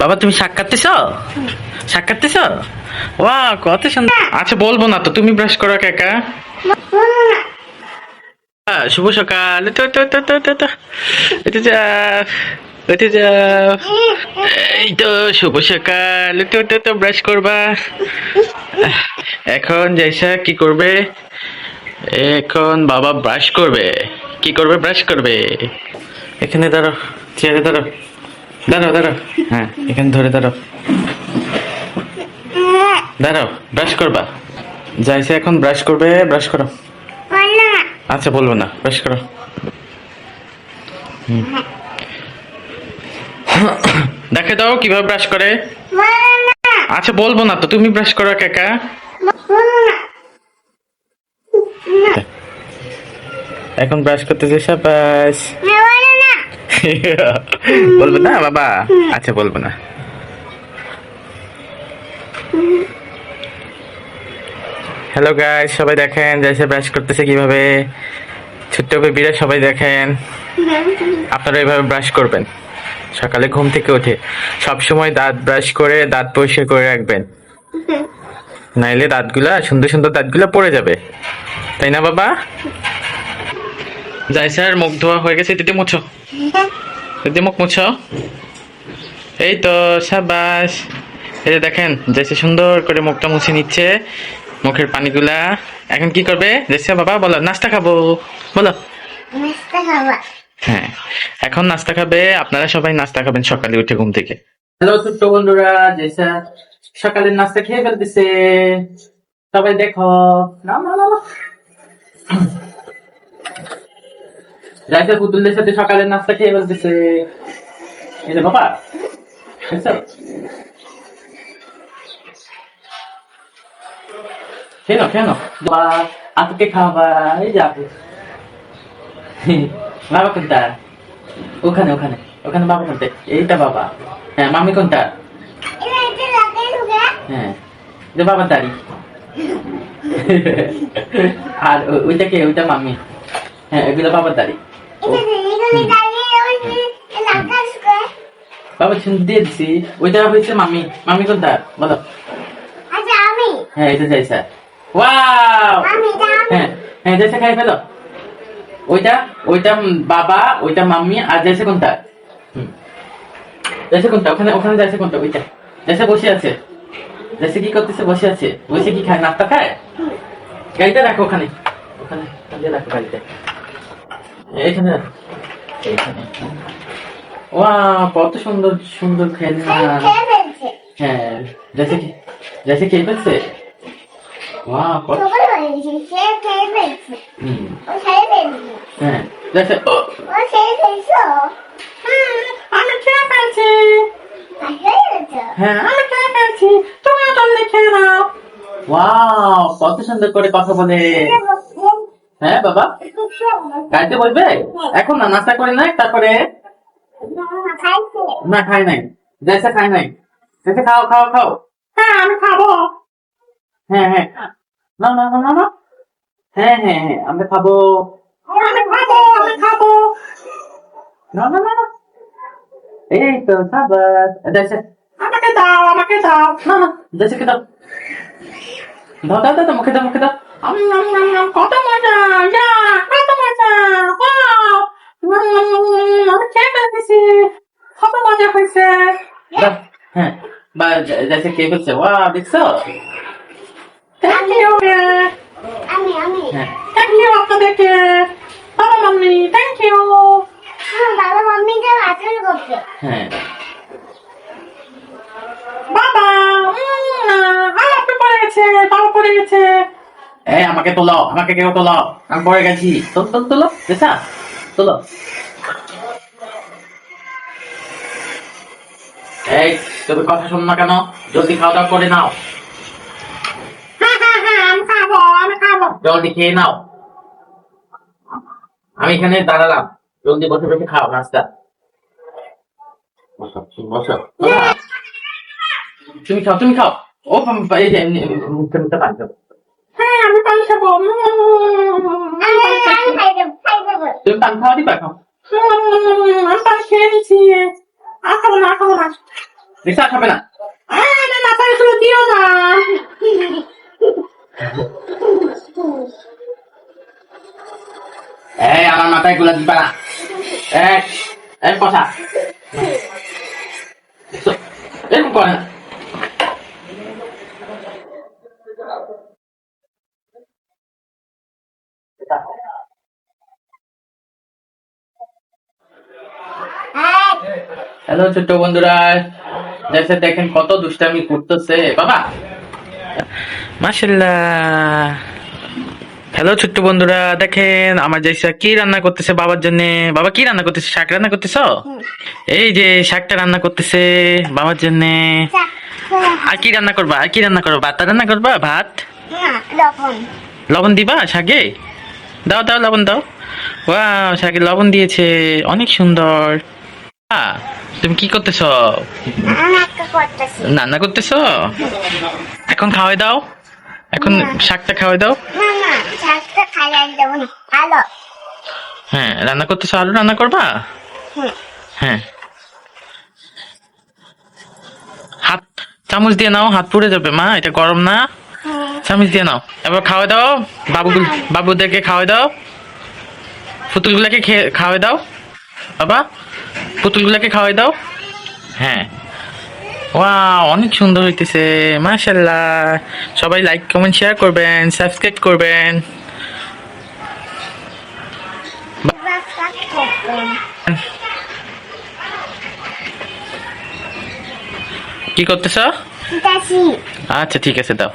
বাবা তুমি শাক কাটতেছ? শাক কাটতেছ? ওয়া কত সুন্দর। আচ্ছা বলবো না তো, তুমি ব্রাশ করো একা। শুভ সকাল। তো তো তো তো তো তো এটা যা, এটা যা। এই তো শুভ সকাল। তো তো তো ব্রাশ করবা এখন। জয়সা কি করবে এখন? বাবা ব্রাশ করবে। কি করবে? ব্রাশ করবে। এখানে দাঁড়াও, চেয়ারে দাঁড়াও, দাঁড়াও দাঁড়াও। হ্যাঁ এখানে ধরে দাঁড়াও, দাঁড়াও। ব্রাশ করবা। যাইছে এখন ব্রাশ করবে, ব্রাশ করো। আচ্ছা বলবো না, ব্রাশ করো। দেখে দাও কিভাবে ব্রাশ করে। আচ্ছা বলবো না তো, তুমি ব্রাশ করো একা। এখন ব্রাশ করতেছে সাবাস। বলবো না বাবা? আচ্ছা বলবো না। হ্যালো গাইস, সবাই দেখেন জয়সা ব্রাশ করতেছে কিভাবে। ছোট্ট বেবিরা সবাই দেখেন। আপনারা এইভাবে ব্রাশ করবেন সকালে ঘুম থেকে উঠে। সবসময় দাঁত ব্রাশ করে দাঁত পরিষ্কার করে রাখবেন, নাইলে দাঁতগুলা, সুন্দর সুন্দর দাঁতগুলা পড়ে যাবে, তাই না বাবা? জয়সার মুখ ধোয়া হয়ে গেছে, দিদি মুছো, দিদি মুখ মুছো। এই তো সাবাস। এই যে দেখেন জয়সা সুন্দর করে মুখটা মুছে নিচ্ছে, মুখের পানিগুলা। এখন কি করবে জয়সা বাবা? বলো নাস্তা খাবো, বলো। হ্যাঁ এখন নাস্তা খাবে। আপনারা সবাই নাস্তা খাবেন সকালে উঠে ঘুম থেকে। হ্যালো ছোট্ট বন্ধুরা, জয়সা সকালের নাস্তা খেয়ে ফেলতেছে। সবাই দেখো। না না না, জয়সা পুতুলদের সাথে সকালের নাস্তা খেয়ে ফেলতেছে। এই যে বাবা, কেন কেন বা আপুকে খাওয়াবা? এই যে আপু। বাবা কোনটা? ওখানে ওখানে ওখানে বাবা কোনটা? এইটা বাবা। হ্যাঁ মামি কোনটা? হ্যাঁ যে বাবার দাড়ি। আর ওইটা কে? ওইটা মামি। হ্যাঁ এগুলো বাবার দাড়ি। বাবা শুনতে দিয়ে দিছি। ওইটা হয়েছে মামি। মামি কোনটা বলো? হ্যাঁ এটা যাইছা। ওয়াও। হ্যাঁ হ্যাঁ যাইছা, খাই ফেলো। ওইটা ওইটা বাবা, ওইটা মাম্মি। আর যাইছে কোনটা? যাইছে কোনটা? ওখানে ওখানে যাইছে কোনটা? ওইটা যাইছে বসে আছে। যাইছে কি করতেছে? বসে আছে। বসে কি খায়? নাস্তা খায়। গাড়িটা রাখো ওখানে, ওখানে রাখো গাড়িতে। এইখানে রাখো, এইখানে। ওয়াও কত সুন্দর সুন্দর খেলনা। হ্যাঁ যাইছে কি, যাইছে খেয়ে ফেলছে। ওয়াও কত। হ্যাঁ যাইছে। আমি খেয়ে ফেলছি। হ্যাঁ আমি খেয়ে ফেলছি, তুমিও তাহলে খেয়ে নাও। ওয়াও কত সুন্দর করে কথা বলে। হ্যাঁ বাবা গাইতে বলবে? এখন না, নাস্তা করে নাই তারপরে। না খাই নাই, যাইছে খাই নাই। যাইছে খাও খাও খাও। হ্যাঁ আমি খাবো। হ্যাঁ হ্যাঁ না না না না না। হ্যাঁ হ্যাঁ হ্যাঁ আমরা খাবো। আমি খাবো, আমি খাবো। না না না না। এই তো সাবাস। যাইছে আমাকে দাও, আমাকে দাও। না না যাইছে কে দাও। দাও দাও দাও, মুখে দাও, মুখে দাও। কত মজা, যা কত মজা। ওয়াও আমি খেয়ে ফেলতেছি, কত মজা হয়েছে। হ্যাঁ বা যাইছে খেয়ে ফেলছে। ওয়াও দেখছো? Thank you. হ্যাঁ থ্যাংক ইউ আপনাদেরকে, বাবা মাম্মি, থ্যাংক ইউ। হ্যাঁ বাবা আপনি পড়ে গেছে, বাবা পড়ে গেছে। এই আমাকে তোলো, আমাকে কেউ তোলো, আমি পড়ে গেছি। তোল তোল তোলো জেসা, তোলো। এই তুমি কথা শোনো না কেন? জলদি খাওয়া দাওয়া করে নাও। আমি খাবো, আমি খাবো। জলদি খেয়ে নাও। আমি এখানে দাঁড়ালাম, জলদি বসে বসে খাও নাস্তা। বসো বসো। তুমি খাও, তুমি খাও। ও এই যে মুখে মুখে পানি খাবো। হ্যাঁ আমি পানি খাবো। তুমি পানি খাওয়া দিবা? খাও। আমি পানি খেয়ে নিচ্ছি। আর খাবো না, খাবো না। রিক্সা খাবে না আমার মাথায় এগুলো দিও না এই আমার মাথায় এগুলো দিবা না এই এই পচা এরকম করে না হ্যালো ছোট্ট বন্ধুরা জেসা দেখেন কত দুষ্টামি করতেছে বাবা মাশাআল্লাহ হ্যালো ছোট্ট বন্ধুরা দেখেন আমার জেসা কি রান্না করতেছে বাবার জন্য বাবা কি রান্না করতেছে শাক রান্না করতেছো এই যে শাকটা রান্না করতেছে বাবার জন্য আর কি রান্না করবা আর কি রান্না করবা ভাত রান্না করবা ভাত লবণ লবণ দিবা শাকে দাও দাও লবণ দাও ওয়াও শাকে লবণ দিয়েছে অনেক সুন্দর তুমি কি করতেছো রান্না করতেছো এখন খাওয়াই দাও এখন শাকটা খাওয়াই দাও হ্যাঁ রান্না করতেছো আলু রান্না করবা হ্যাঁ হাত চামচ দিয়ে নাও হাত পুড়ে যাবে মা এটা গরম না চামচ দিয়ে নাও এবার খাওয়াই দাও বাবুদেরকে খাওয়াই দাও পুতুলগুলাকে খাওয়াই দাও বাবা পুতুলগুলাকে খাওয়াই দাও হ্যাঁ ওয়াও অনেক সুন্দর হইতেছে মাশাআল্লাহ সবাই লাইক কমেন্ট শেয়ার করবেন সাবস্ক্রাইব করবেন কি করতেছ আচ্ছা ঠিক আছে দাও